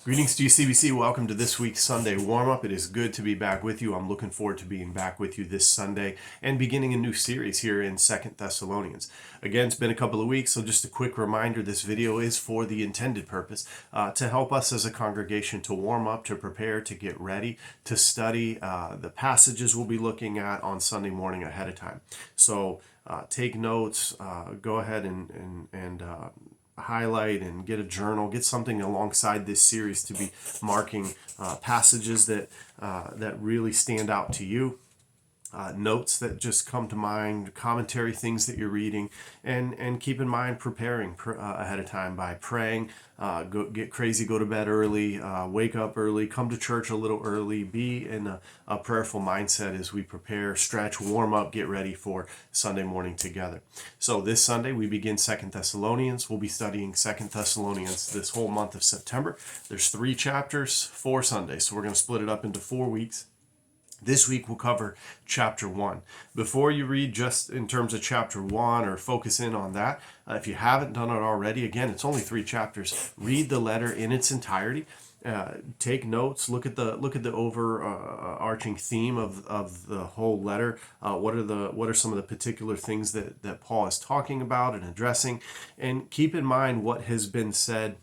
Greetings to you, CBC. Welcome to this week's Sunday warm-up. It is good to be back with you. I'm looking forward to being back with you this Sunday and beginning a new series here in 2 Thessalonians. Again, it's been a couple of weeks, so just a quick reminder, this video is for the intended purpose to help us as a congregation to warm up, to prepare, to get ready, to study the passages we'll be looking at on Sunday morning ahead of time. So take notes, go ahead and highlight and get a journal, get something alongside this series to be marking passages that really stand out to you, notes that just come to mind, commentary, things that you're reading, and keep in mind preparing ahead of time by praying. Get crazy, go to bed early, wake up early, come to church a little early, be in a prayerful mindset as we prepare, stretch, warm up, get ready for Sunday morning together. So this Sunday we begin 2 Thessalonians. We'll be studying 2 Thessalonians this whole month of September. There's 3 chapters, 4 Sundays, so we're going to split it up into 4 weeks. This week we'll cover chapter 1. Before you read just in terms of chapter 1 or focus in on that, if you haven't done it already, again, it's only 3 chapters. Read the letter in its entirety. Take notes. Look at the overarching theme of the whole letter. What are some of the particular things that Paul is talking about and addressing, and keep in mind what has been said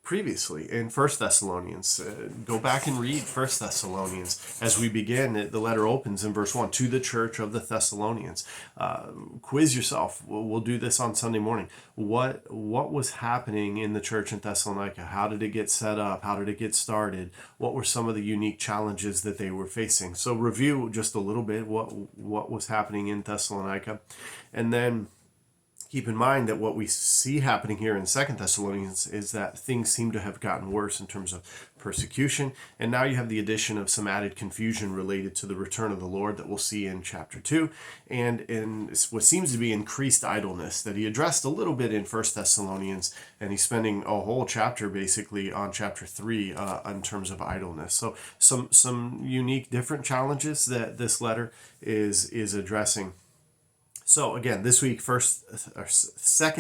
previously in 1 Thessalonians. Go back and read 1 Thessalonians as we begin. The letter opens in verse 1, to the church of the Thessalonians. Quiz yourself. We'll do this on Sunday morning. What was happening in the church in Thessalonica? How did it get set up? How did it get started? What were some of the unique challenges that they were facing? So review just a little bit what was happening in Thessalonica, and then keep in mind that what we see happening here in 2 Thessalonians is that things seem to have gotten worse in terms of persecution, and now you have the addition of some added confusion related to the return of the Lord that we'll see in chapter 2, and in what seems to be increased idleness that he addressed a little bit in 1 Thessalonians, and he's spending a whole chapter basically on chapter 3 in terms of idleness. So some unique, different challenges that this letter is addressing. So again, this week, 2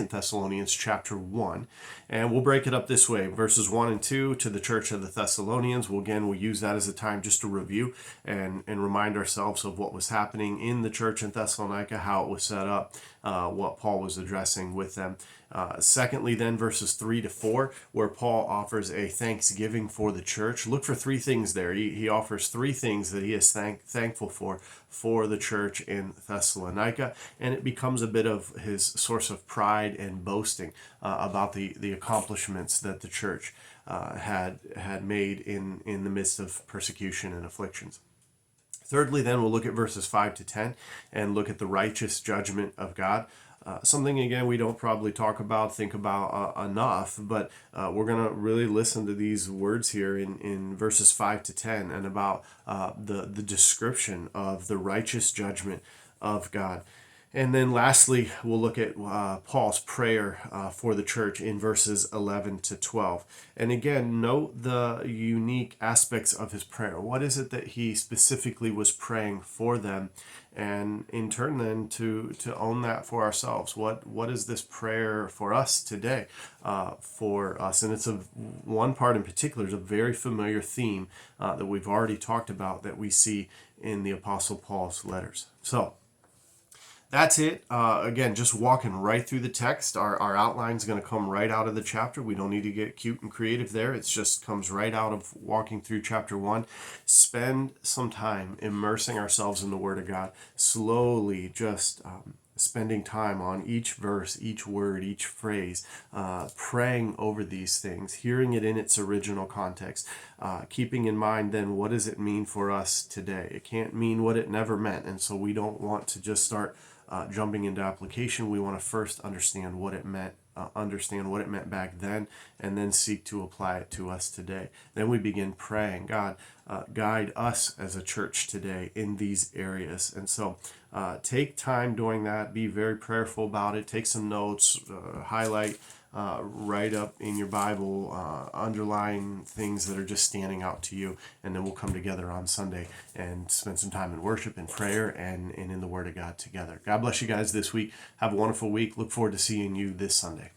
Thessalonians chapter 1, and we'll break it up this way. Verses 1 and 2 to the church of the Thessalonians. We'll use that as a time just to review and remind ourselves of what was happening in the church in Thessalonica, how it was set up, what Paul was addressing with them. Secondly, then, verses 3 to 4, where Paul offers a thanksgiving for the church. Look for 3 things there. He offers 3 things that he is thankful for the church in Thessalonica, and it becomes a bit of his source of pride and boasting about the accomplishments that the church had made in the midst of persecution and afflictions. Thirdly, then, we'll look at verses 5 to 10 and look at the righteous judgment of God. Something, again, we don't probably think about enough, but we're going to really listen to these words here in verses 5 to 10 and about the description of the righteous judgment of God. And then lastly, we'll look at Paul's prayer for the church in verses 11 to 12. And again, note the unique aspects of his prayer. What is it that he specifically was praying for them? And in turn then to own that for ourselves. What is this prayer for us today for us? And it's one part in particular is a very familiar theme that we've already talked about that we see in the Apostle Paul's letters. So that's it. Again, just walking right through the text. Our outline is going to come right out of the chapter. We don't need to get cute and creative there. It just comes right out of walking through chapter 1. Spend some time immersing ourselves in the Word of God. Slowly just spending time on each verse, each word, each phrase, praying over these things, hearing it in its original context, keeping in mind then what does it mean for us today. It can't mean what it never meant, and so we don't want to just start jumping into application. We want to first understand what it meant back then, and then seek to apply it to us today. Then we begin praying, God, guide us as a church today in these areas. And so take time doing that. Be very prayerful about it. Take some notes, highlight, write up in your Bible, underline things that are just standing out to you, and then we'll come together on Sunday and spend some time in worship and prayer and in the Word of God together. God bless you guys this week. Have a wonderful week. Look forward to seeing you this Sunday.